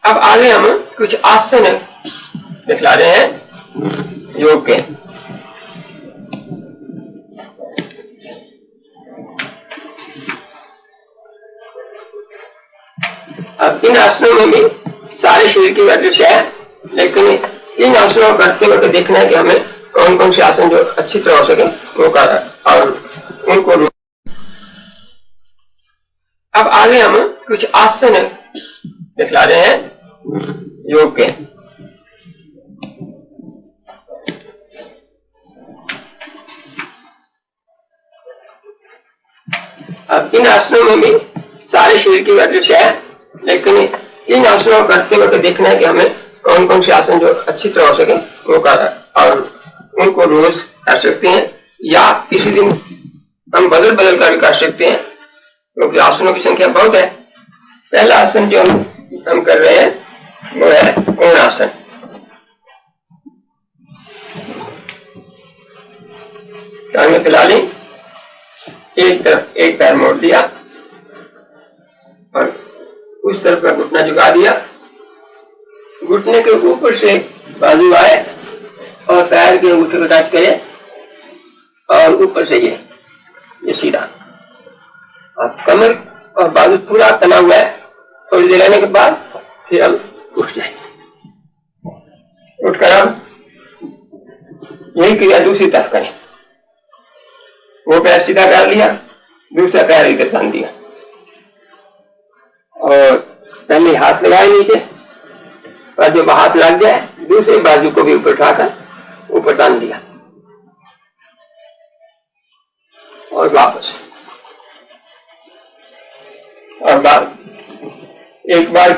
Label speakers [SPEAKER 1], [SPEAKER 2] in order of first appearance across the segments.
[SPEAKER 1] अब आगे हम कुछ आसन दिखला रहे हैं योग के। अब इन आसनों में भी सारे शरीर की वर्जिश है, लेकिन इन आसनों को करते वक्त देखना है कि हमें कौन कौन से आसन जो अच्छी तरह हो सके वो कर और उनको। अब आगे हम कुछ आसन दिखला रहे हैं योग के। अब इन आसनों में भी सारे शरीर की वर्जिश है, लेकिन इन आसनों को करते वक्त देखना है कि हमें कौन कौन से आसन जो अच्छी तरह हो सके वो कर और उनको रोज कर सकते हैं या किसी दिन हम बदल बदल कर कर सकते हैं, क्योंकि आसनों की संख्या बहुत है। पहला आसन जो हम कर रहे हैं वो है कोणासन। टांगें फैला ली, एक तरफ एक पैर मोड़ दिया और उस तरफ का घुटना झुका दिया। घुटने के ऊपर से बाजू आए और पैर के अंगूठे को टच करे और ऊपर से ये सीधा। अब कमर और बाजू पूरा तना हुआ है। थोड़ी देर रहने के बाद फिर हम उठ जाए। उठकर हम यही क्रिया दूसरी तरफ करें। वो पैर सीधा कर लिया, दूसरा पैर इधर तान दिया और पहले हाथ लगाए नीचे और जब हाथ लग जाए दूसरी बाजू को भी ऊपर उठाकर ऊपर तान दिया और वापस। और एक बार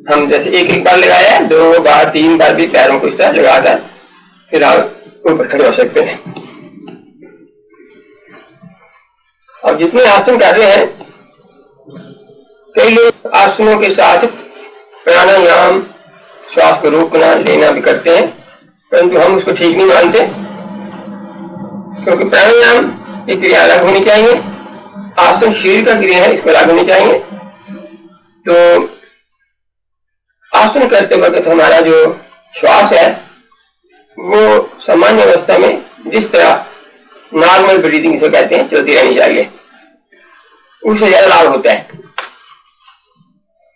[SPEAKER 1] हम जैसे एक बार लगाया है, 2 बार 3 बार भी पैरों को इस तरह लगाकर फिर आप ऊपर खड़े हो सकते हैं। और जितने आसन कर रहे हैं, कई लोग आसनों के साथ प्राणायाम श्वास को रोकना लेना भी करते हैं, परंतु हम उसको ठीक नहीं मानते, क्योंकि प्राणायाम की क्रिया अलग होनी चाहिए, आसन शरीर का क्रिया है इसको अलग होनी चाहिए। तो आसन करते वक्त हमारा जो श्वास है वो सामान्य अवस्था में जिस तरह नॉर्मल ब्रीदिंग से कहते हैं चलती रहनी चाहिए, उससे ज्यादा लाभ होता है।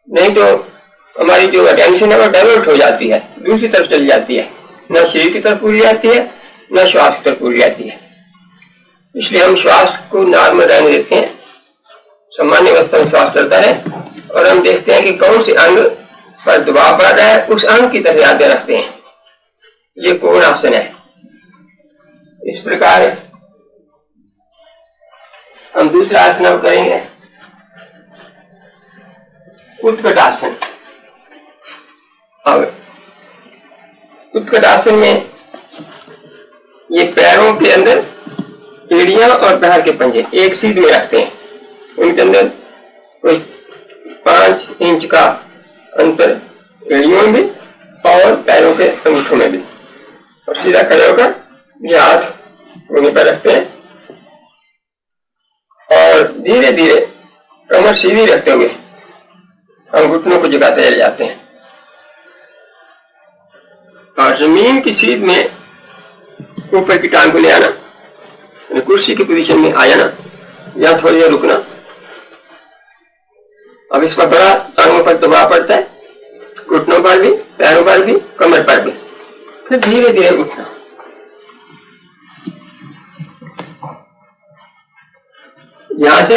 [SPEAKER 1] नहीं तो हमारी जो अटेंशन है वो डाइवर्ट हो जाती है, दूसरी तरफ चली जाती है, न शरीर की तरफ पूरी जाती है न श्वास की तरफ पूरी जाती है। इसलिए हम श्वास को नॉर्मल रहने देते हैं, सामान्य अवस्था में श्वास चलता है और हम देखते हैं कि कौन से अंग पर दबाव पड़ रहा है, उस अंग की तरफ यादें रखते हैं। ये कोणासन है। इस प्रकार हम दूसरा आसन करेंगे उत्कटासन। और उत्कटासन में ये पैरों के अंदर एड़ियां और पैर के पंजे एक सीध में रखते हैं, उनके अंदर कोई 5 इंच का अंतर एड़ियों में भी और पैरों के अंगूठों में भी, और सीधा खड़े होकर ये हाथ उन्हीं पर रखते हैं और धीरे धीरे कमर सीधी रखते हुए हम घुटनों को झुकाते चले जाते हैं और जमीन की सीध में ऊपर की टांग को ले आना, कुर्सी की पोजीशन में आ जाना या थोड़ी देर रुकना। अब इस पर बड़ा टांगों पर दबाव पड़ता है, घुटनों पर भी, पैरों पर भी, कमर पर भी। फिर धीरे धीरे उठना। यहां से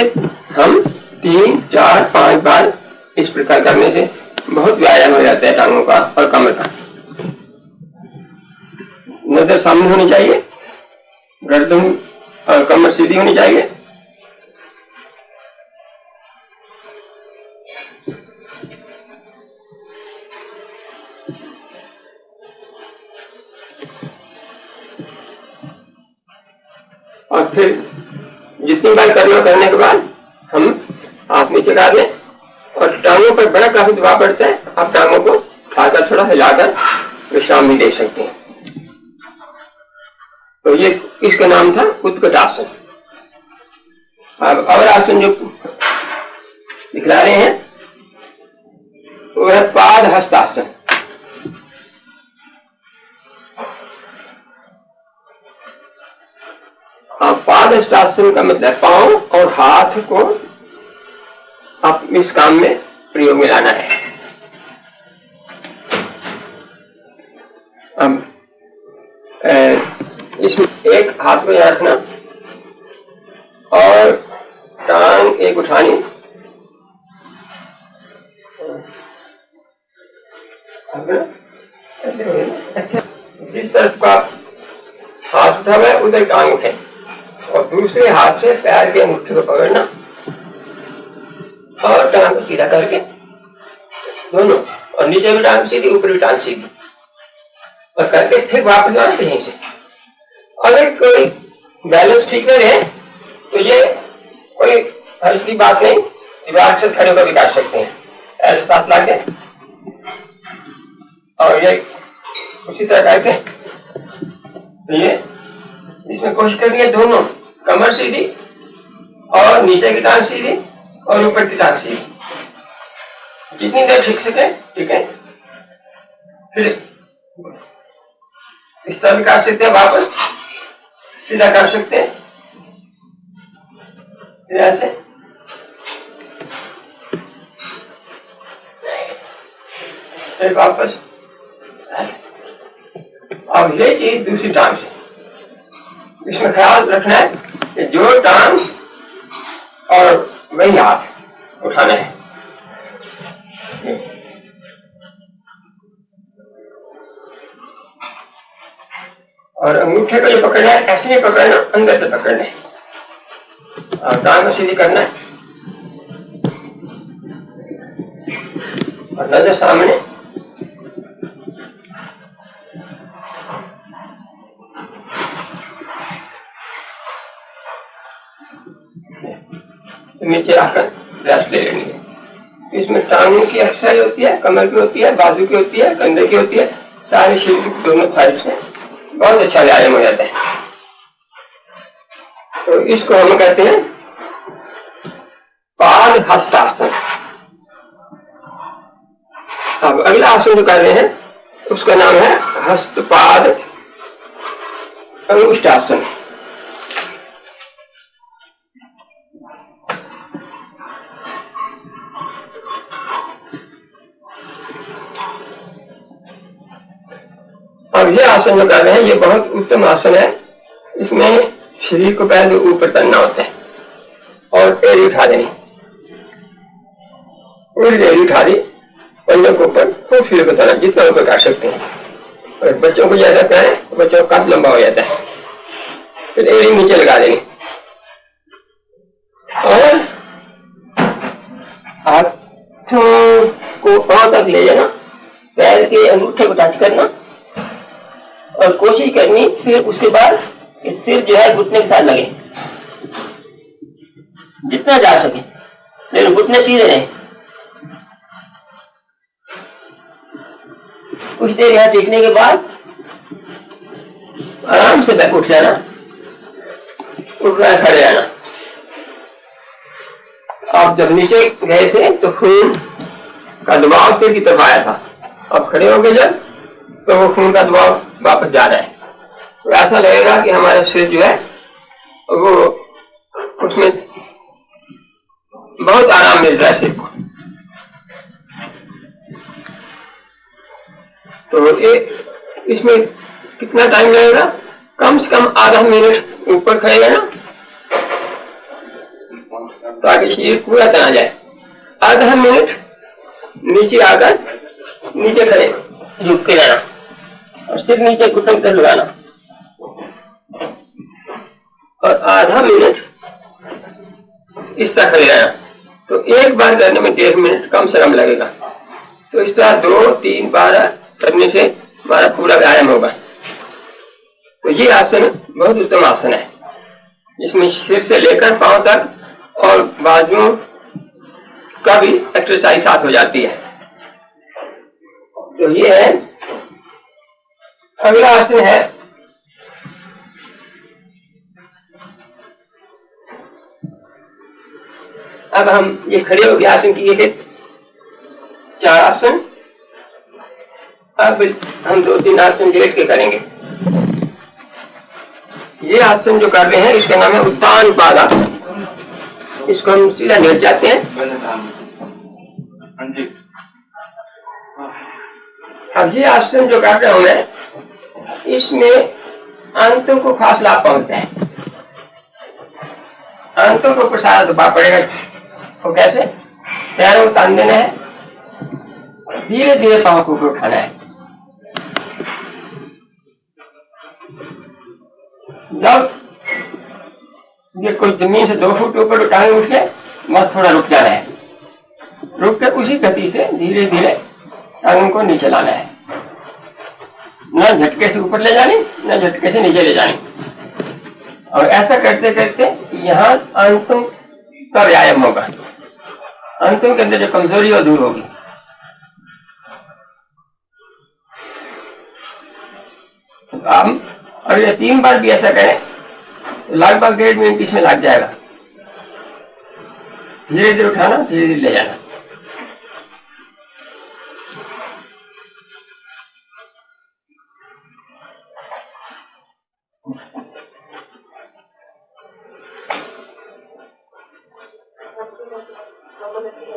[SPEAKER 1] हम 3, 4, 5 बार इस प्रकार करने से बहुत व्यायाम हो जाता है टांगों का और कमर का। नजर सामने होनी चाहिए, गर्दन और कमर सीधी होनी चाहिए। और फिर जितनी बार करने के बाद हम हाथ नीचे कर लें और टांगों पर बड़ा काफी दबाव पड़ता है, आप टांगों को उठाकर थोड़ा हिलाकर विश्राम भी दे सकते हैं। तो ये इसका नाम था उत्कटासन। अब और आसन जो दिखला रहे हैं वो है पाद हस्तासन। पाद हस्तासन का मतलब पांव और हाथ को आप इस काम में प्रयोग में लाना है। अब इसमें एक हाथ को यहाँ रखना और टांग एक उठानी, जिस तरफ का हाथ उठा हुआ है उधर टांग उठे और दूसरे हाथ से पैर के अंगूठे को पकड़ना और टांग को सीधा करके दोनों, और नीचे भी टांग सीधी ऊपर भी टांग सीधी, और करके फिर वापस आना यहीं से। अगर कोई बैलेंस ठीक नहीं रहे तो ये कोई हर्ष की बात नहीं, दीवार से खड़े होकर भी काट सकते हैं ऐसे साथ लाके, और ये उसी तरह करके तो ये इसमें कोशिश करनी है दोनों कमर सीधी और नीचे की टांग सीधी और ऊपर की टांग सीधी, जितनी देर ठीक सके ठीक है। फिर इस तरह भी काट सकते हैं, वापस सीधा कर सकते हैं ऐसे। फिर वापस, अब ये चीज दूसरी टांग से, इसमें ख्याल रखना है कि जो टांग और वही हाथ उठाना है। और अंगूठे को जो पकड़ना है ऐसे नहीं पकड़ना, अंदर से पकड़ना है और टांग को सीधी करना है और नजर सामने। नीचे आकर रेस्ट ले लेनी है। इसमें टांगों की एक्सरसाइज होती है, कमर की होती है, बाजू की होती है, कंधे की होती है, सारे शरीर की दोनों साइड से बहुत अच्छा व्यायाम हो जाता है। तो इसको हम कहते हैं पाद हस्तासन। अब अगला आसन जो कर रहे हैं उसका नाम है हस्तपाद अंगुष्ठासन। अब ये आसन जो कर रहे हैं ये बहुत उत्तम आसन है। इसमें शरीर को पहले ऊपर करना होता है और एड़ी उठा देनी, पूरी एड़ी उठा दी, पंजों के ऊपर खूब सिर को करना, जितना ऊपर काट सकते हैं। और बच्चों को ज्यादा करें तो बच्चों का कद लंबा हो जाता है। फिर एड़ी नीचे लगा देनी और हाथों को पांव तक ले जाना, पैर के अंगूठे को टच करना और कोशिश करनी फिर उसके बाद सिर जो है घुटने के साथ लगे जितना जा सके, लेकिन घुटने सीधे रहे। कुछ देर यहाँ टिकने के बाद आराम से बैक उठ जाना, उठना खड़े जाना। आप जब नीचे गए थे तो खून का दबाव सिर की तरफ आया था, अब खड़े हो गए जब तो वो खून का दबाव वापस जा रहा है। तो ऐसा लगेगा कि हमारा सिर जो है वो उसमें बहुत आराम मिल रहा है सिर को। तो ये इसमें कितना टाइम लगेगा? कम से कम आधा मिनट ऊपर खड़े रहना ताकि शरीर पूरा तना जाए। आधा मिनट नीचे आकर नीचे खड़े झुक के रहना और सिर नीचे घुटन कर लगाना और आधा मिनट इस तरह खड़े रहना। तो एक बार करने में 1.5 मिनट कम से कम लगेगा। तो इस तरह 2-3 बार करने से हमारा पूरा व्यायाम होगा। तो ये आसन बहुत उत्तम आसन है, जिसमें सिर से लेकर पांव तक और बाजुओं का भी एक्सरसाइज साथ हो जाती है। तो ये है। अगला आसन है अब हम ये खड़े होकर आसन किए थे, 4 आसन। अब हम 2-3 आसन लेट के करेंगे। ये आसन जो कर रहे हैं इसका नाम है उत्तान पाद आसन। इसको हम सीधा लेट जाते हैं। अब ये आसन जो कर रहे हूं मैं, इसमें अंतों को खास लाभ पहुंचता है। अंतों को प्रसाद दबा पड़ेगा। तो कैसे? पैरों को तान देना है, धीरे धीरे पांव को ऊपर उठाना है। जब ये कोई जमीन से 2 फुट ऊपर उठाएंगे उसे मत थोड़ा रुक जाना है। रुक के उसी गति से धीरे धीरे टांगों को नीचे लाना है। न झटके से ऊपर ले जानी, न झटके से नीचे ले जानी। और ऐसा करते करते यहाँ अंतों का व्यायाम होगा। अंतों के अंदर जो कमजोरी वो दूर होगी। हम और ये 3 बार भी ऐसा करें तो लगभग 1.5 मिनट इसमें लग जाएगा। धीरे धीरे उठाना, धीरे धीरे ले जाना।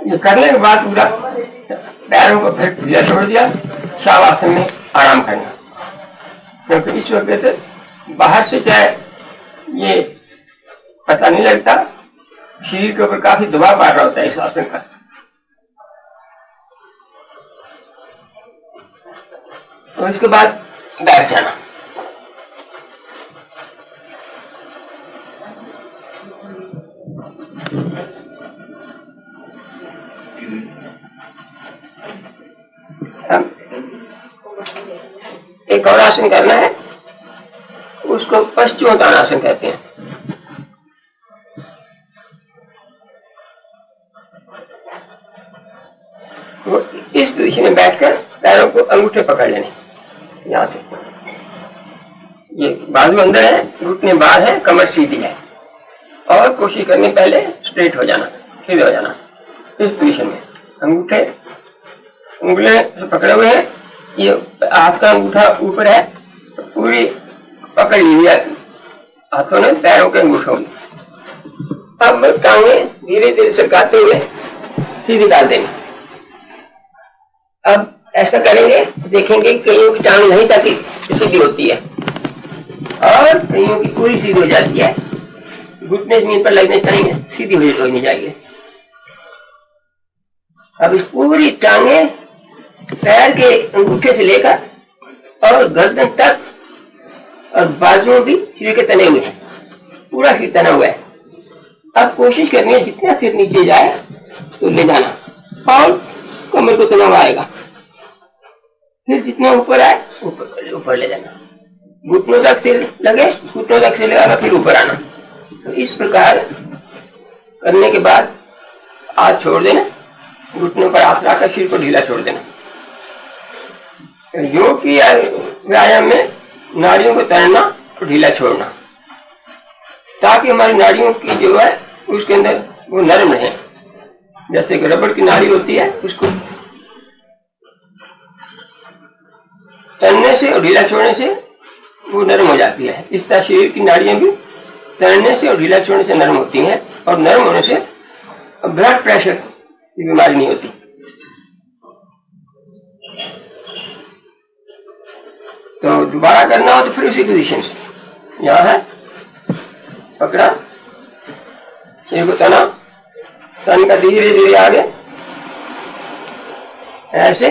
[SPEAKER 1] ये करने के बाद पूरा पैरों को फिर ढीला छोड़ दिया, शवासन में आराम करना। क्योंकि इस वक्त बाहर से चाहे ये पता नहीं लगता, शरीर के ऊपर काफी दबाव पड़ रहा होता है इस आसन का। और इसके बाद बैठ जाना। एक और आसन करना है, उसको पश्चिमोत्तानासन कहते हैं। वो इस पोजीशन में बैठकर पैरों को अंगूठे पकड़ लेने, यहाँ से ये बाजू अंदर है, घुटने बाहर है, कमर सीधी है। और कोशिश करनी पहले स्ट्रेट हो जाना, सीधे हो जाना। इस पोजीशन में अंगूठे उंगली पकड़े हुए हैं, ये हाथ का अंगूठा ऊपर है, तो पूरी पकड़ ली है हाथों ने पैरों के अंगूठों में। अब टांगे धीरे धीरे सरकाते हुए सीधी डाल देंगे। अब ऐसा करेंगे, देखेंगे कईयों की टांग नहीं ताकि सीधी होती है और कईयों की पूरी सीधी हो जाती है। घुटने जमीन पर लगने चाहिए, सीधी होनी चाहिए। अब इस पूरी टांगे पैर के अंगूठे से लेकर और गर्दन तक और बाजुओं भी सिर के तने हुए हैं, पूरा सिर तना हुआ है। अब कोशिश करनी है जितना सिर नीचे जाए तो ले जाना और कमर को तना हुआ आएगा। फिर जितना ऊपर आए ऊपर ले जाना, घुटनों तक सिर लगे, घुटनों तक सिर लगा, फिर ऊपर आना। तो इस प्रकार करने के बाद हाथ छोड़ देना, घुटनों पर हाथ रखकर सिर को ढीला छोड़ देना। योग की व्यायाम में नाड़ियों को तैरना और ढीला छोड़ना, ताकि हमारी नाड़ियों की जो है उसके अंदर वो नरम रहे। जैसे रबड़ की नाड़ी होती है, उसको तैरने से और ढीला छोड़ने से वो नरम हो जाती है। इस तरह शरीर की नाड़ियां भी तैरने से और ढीला छोड़ने से नरम होती हैं, और नरम होने से ब्लड प्रेशर की बीमारी नहीं होती। तो दोबारा करना हो तो फिर उसी पोजीशन से यहाँ है, पकड़ा, सिर को तना, तन का धीरे धीरे आगे, ऐसे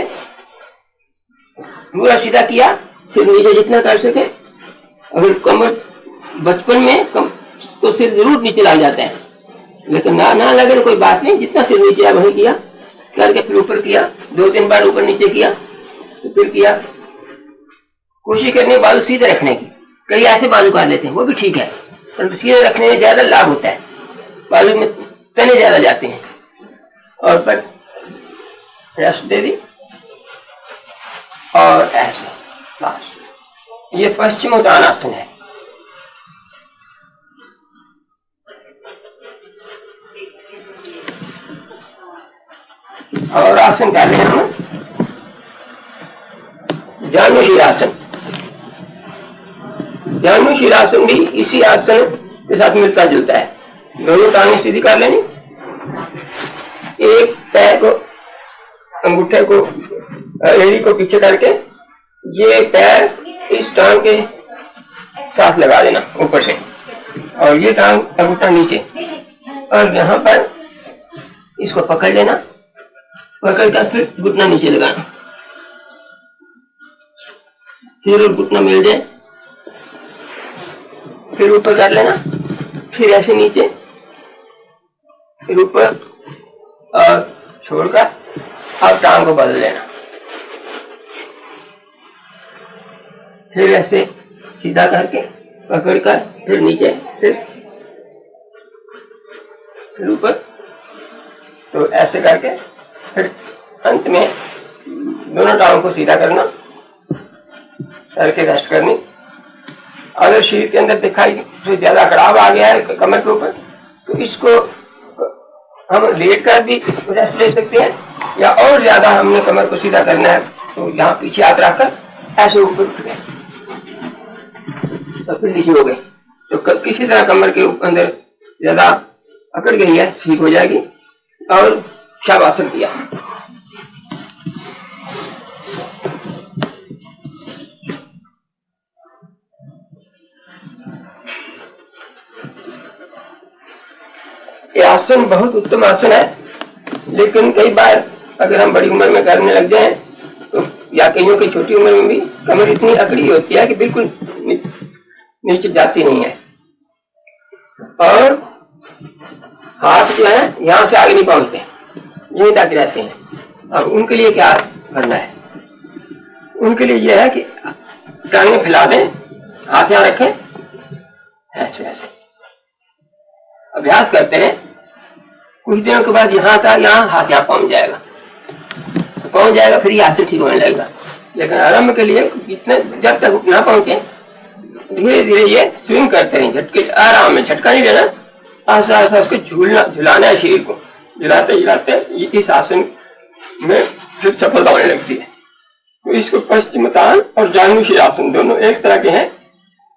[SPEAKER 1] पूरा सीधा किया, सिर नीचे जितना कर सके। अगर कमर बचपन में तो सिर जरूर नीचे लग जाता है, लेकिन ना लगे तो कोई बात नहीं, जितना सिर नीचे आ वही किया, करके फिर ऊपर किया, 2-3 बार ऊपर नीचे किया, तो फिर किया। कोशिश करनी है बाजू सीधे रखने की। कई ऐसे बाजू काट लेते हैं, वो भी ठीक है, परंतु सीधे रखने में ज्यादा लाभ होता है, बाजू में तने ज्यादा जाते हैं। और पर रेस्ट दे दी और ऐसे बस। ये पश्चिमोत्तानासन है। और आसन कर रहे हैं हम जानु शीरासन। जानु शीरासन भी इसी आसन के साथ मिलता जुलता है। दोनों टांगें सीधी कर लेनी, एक पैर को अंगूठे को एड़ी को पीछे करके ये पैर इस टांग के साथ लगा देना ऊपर से, और ये टांग अंगूठा नीचे, और यहाँ पर इसको पकड़ लेना, पकड़ कर फिर घुटना नीचे लगाना, सिर और घुटना मिल जाए, फिर ऊपर कर लेना, फिर ऐसे नीचे, फिर ऊपर और छोड़कर अब टांग को बदल लेना, फिर ऐसे सीधा करके पकड़कर फिर नीचे से फिर ऊपर, तो ऐसे करके फिर अंत में दोनों टांगों को सीधा करना, सर के रेस्ट करनी। अगर शरीर के अंदर दिखाई तो ज्यादा कड़ाव आ गया है कमर के ऊपर, तो इसको हम लेट कर भी रेस्ट ले सकते हैं, या और ज्यादा हमने कमर को सीधा करना है तो यहाँ पीछे हाथ रखकर ऐसे ऊपर उठ गए तो फिर नीचे हो गए। तो किसी तरह कमर के अंदर ज्यादा अकड़ गई है, ठीक हो जाएगी। और शवासन किया, ये आसन बहुत उत्तम आसन है, लेकिन कई बार अगर हम बड़ी उम्र में करने लग जाएं तो, या कईयों की छोटी उम्र में भी कमर इतनी अकड़ी होती है कि बिल्कुल नीचे जाती नहीं है, और हाथ जो है यहाँ से आगे नहीं पहुंचते, यहीं तक रहते हैं। अब उनके लिए क्या करना है? उनके लिए यह है कि टांगें फैला दें, हाथ यहाँ रखें, ऐसे ऐसे अभ्यास करते रहे। कुछ दिनों के बाद यहाँ का यहाँ हाथ यहाँ पहुंच जाएगा, तो पहुंच जाएगा, फिर यहाँ से ठीक होने लगेगा। लेकिन आरंभ के लिए इतने जब तक ना पहुंचे, धीरे धीरे ये स्विंग करते रहे, झटके आराम में, झटका नहीं देना, आस्ता आस्ता उसको झुलाना है शरीर को, झुलाते झुलाते इस आसन में फिर सफलता होने लगती है। तो इसको पश्चिमतान और जानु शीरासन दोनों एक तरह के हैं।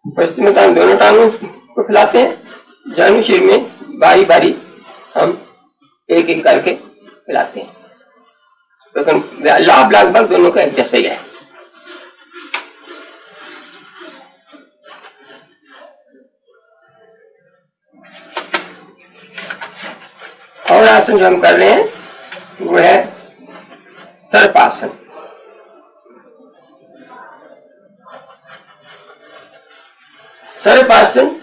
[SPEAKER 1] पश्चिमतान दोनों टांगों को फैलाते हैं, जानु शीर में बारी बारी हम एक एक करके फैलाते हैं। तो लाभ लगभग दोनों का एक जैसा ही है। और आसन जो हम कर रहे हैं वो है सर्पासन। सर्पासन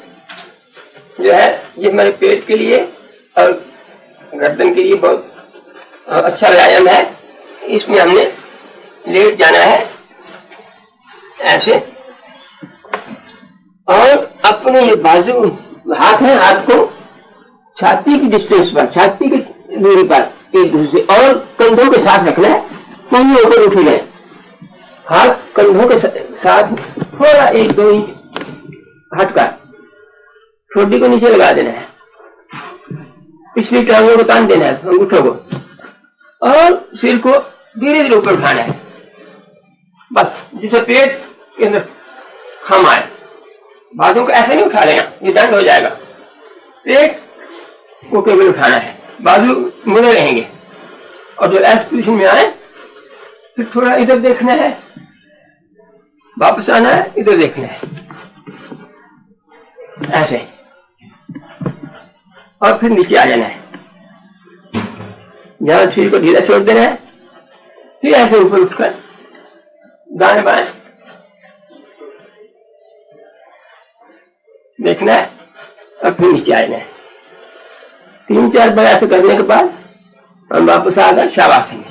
[SPEAKER 1] जो है ये हमारे पेट के लिए और गर्दन के लिए बहुत अच्छा व्यायाम है। इसमें हमने लेट जाना है ऐसे, और अपने ये बाजू हाथ है, हाथ को छाती की डिस्टेंस पर, छाती की दूरी पर एक दूसरे और कंधों के साथ रखना है, कहीं ऊपर उठ जाए। हाथ कंधों के साथ थोड़ा 1-2 इंच हटकर ठोडी को नीचे लगा देना है, पिछली टांगों को तान देना है, अंगूठों को, और सिर को धीरे धीरे ऊपर उठाना है, बस जिसे पेट के अंदर हम आए। बाजू को ऐसे नहीं उठा लेना, ये दंड हो जाएगा। पेट को केवल उठाना है, बाजू मुड़े रहेंगे, और जो ऐसे पोजीशन में आए फिर थोड़ा इधर देखना है, वापस आना है, इधर देखना है, ऐसे, और फिर नीचे आ जाना है। जहां सिर को ढीला छोड़ देना है, फिर ऐसे ऊपर उठकर दाएं बाएं देखना है, और फिर नीचे आ जाना है। 3-4 बार ऐसे करने के बाद हम वापस आ गए शवासन में।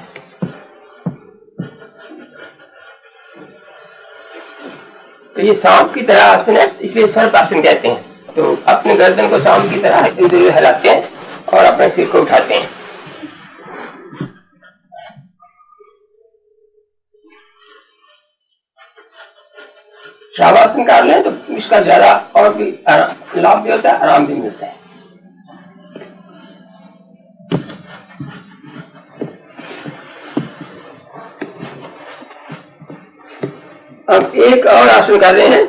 [SPEAKER 1] तो ये सांप की तरह आसन है, इसलिए सर्पासन कहते हैं। तो अपने गर्दन को सांप की तरह इधर हिलाते हैं और अपने सिर को उठाते हैं। शवासन कर लें तो इसका ज्यादा और भी लाभ भी होता है, आराम भी मिलता है। अब एक और आसन कर रहे हैं,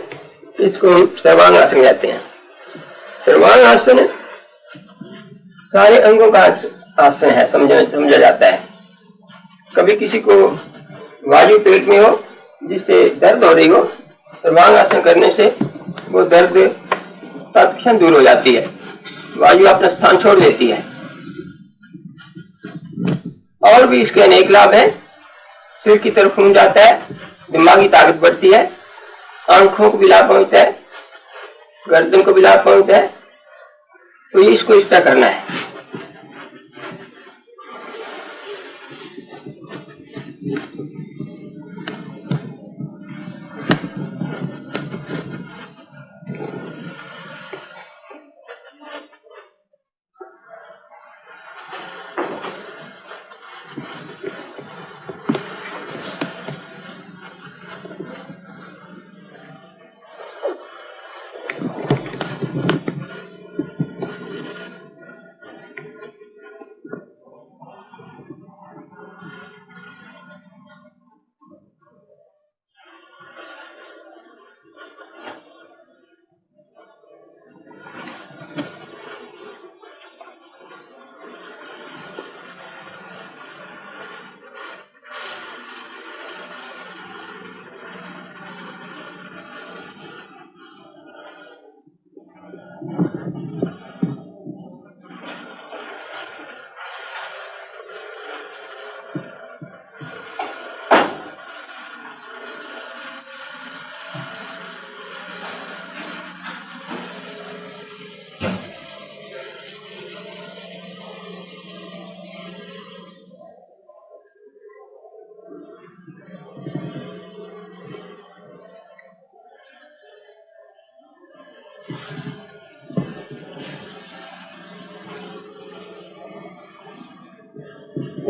[SPEAKER 1] इसको हम सर्वांग आसन कहते हैं। सर्वांग आसन सारे अंगों का आसन है, समझा जाता है। कभी किसी को वायु पेट में हो जिससे दर्द हो रही हो, सर्वांग आसन करने से वो दर्द तत्क्षण दूर हो जाती है, वायु अपना स्थान छोड़ देती है। और भी इसके अनेक लाभ हैं। सिर की तरफ घूम जाता है, दिमागी ताकत बढ़ती है, आंखों को भी लाभ पहुंचता है, गर्दन को भी लाभ पहुंचता है। तो इसको इस तरह करना है।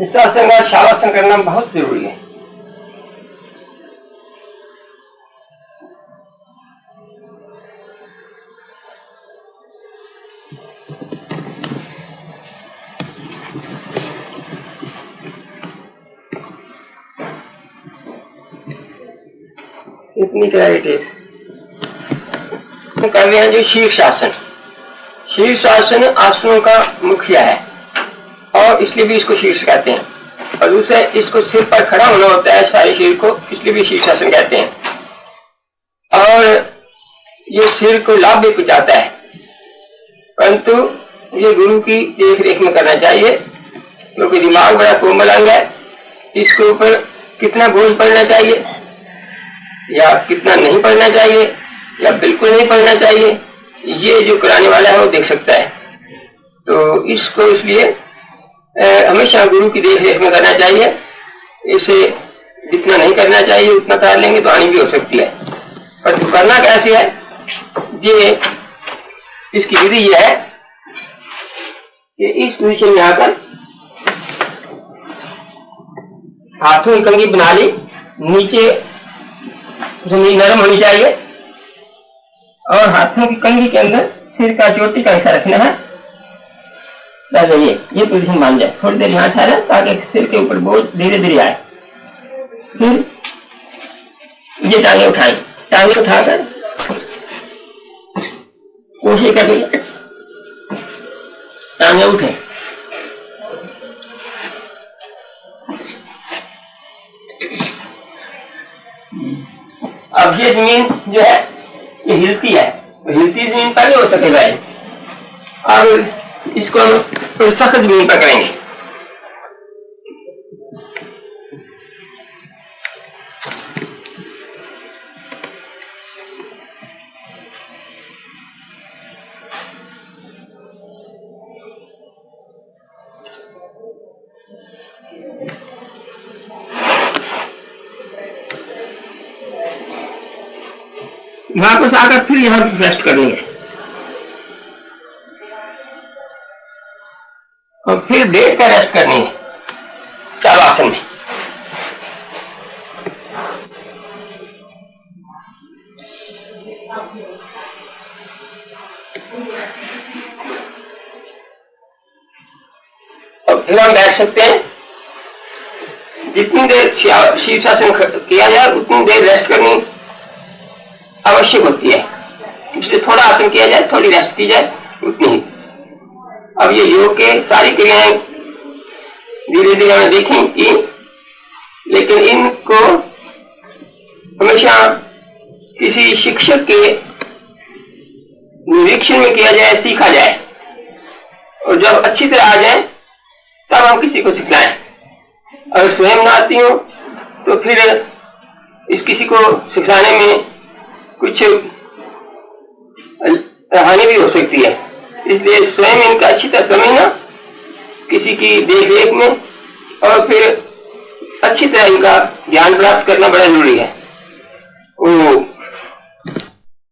[SPEAKER 1] इस आसन का शवासन करना बहुत जरूरी है। इतनी क्लैरिटी कर रहे हैं। जो शीर्षासन, शीर्षासन आसनों का मुखिया है और इसलिए भी इसको शीर्ष कहते हैं। और दूसरा, इसको सिर पर खड़ा होना होता है सारे शरीर को, इसलिए भी शीर्षासन कहते हैं। और ये सिर को लाभ भी पहुंचाता है, परंतु ये गुरु की देख रेख में करना चाहिए, क्योंकि दिमाग बड़ा कोमल अंग है। इसके ऊपर कितना बोझ पड़ना चाहिए या कितना नहीं पड़ना चाहिए या बिल्कुल नहीं पड़ना चाहिए, ये जो कराने वाला है वो देख सकता है। तो इसको इसलिए हमेशा गुरु की देख रेख में करना चाहिए। इसे जितना नहीं करना चाहिए उतना कर लेंगे तो हानि भी हो सकती है। पर तो करना कैसे है, ये इसकी विधि यह है कि इस पोजीशन में आकर हाथों की कंघी बना ली, नीचे जमीन नरम होनी चाहिए और हाथों की कंघी के अंदर सिर का चोटी का हिस्सा रखना है। ये पोजीशन मान जाए, थोड़ी देर यहाँ ठहरा ताकि सिर के ऊपर बोझ धीरे धीरे आए। फिर ये टांगे उठाएं, टांगे उठाकर कोशिश करें टांगे उठे। अब ये जमीन जो है ये हिलती है, तो हिलती जमीन पर नहीं हो सकेगा। और इसको हम सख्त जमीन पर करेंगे। वापस आकर फिर यहां रेस्ट करनी है और फिर देख कर रेस्ट करनी है शवासन में। और फिर हम बैठ सकते हैं। जितनी देर शीर्षासन किया जाए उतनी देर रेस्ट करनी आवश्यक होती है, इसलिए थोड़ा आसन किया जाए, थोड़ी रेस्ट की जाए, उतनी ही। अब ये योग के सारी क्रियाएं धीरे धीरे हमें देखेंगी, लेकिन इनको हमेशा किसी शिक्षक के निरीक्षण में किया जाए, सीखा जाए, और जब अच्छी तरह आ जाए तब हम किसी को सिखलाएं। अगर स्वयं ना आती हो तो फिर इस किसी को सिखाने में कुछ हानि भी हो सकती है, इसलिए स्वयं इनका अच्छी तरह समझना, किसी की देख रेख में, और फिर अच्छी तरह इनका ज्ञान प्राप्त करना बड़ा जरूरी है।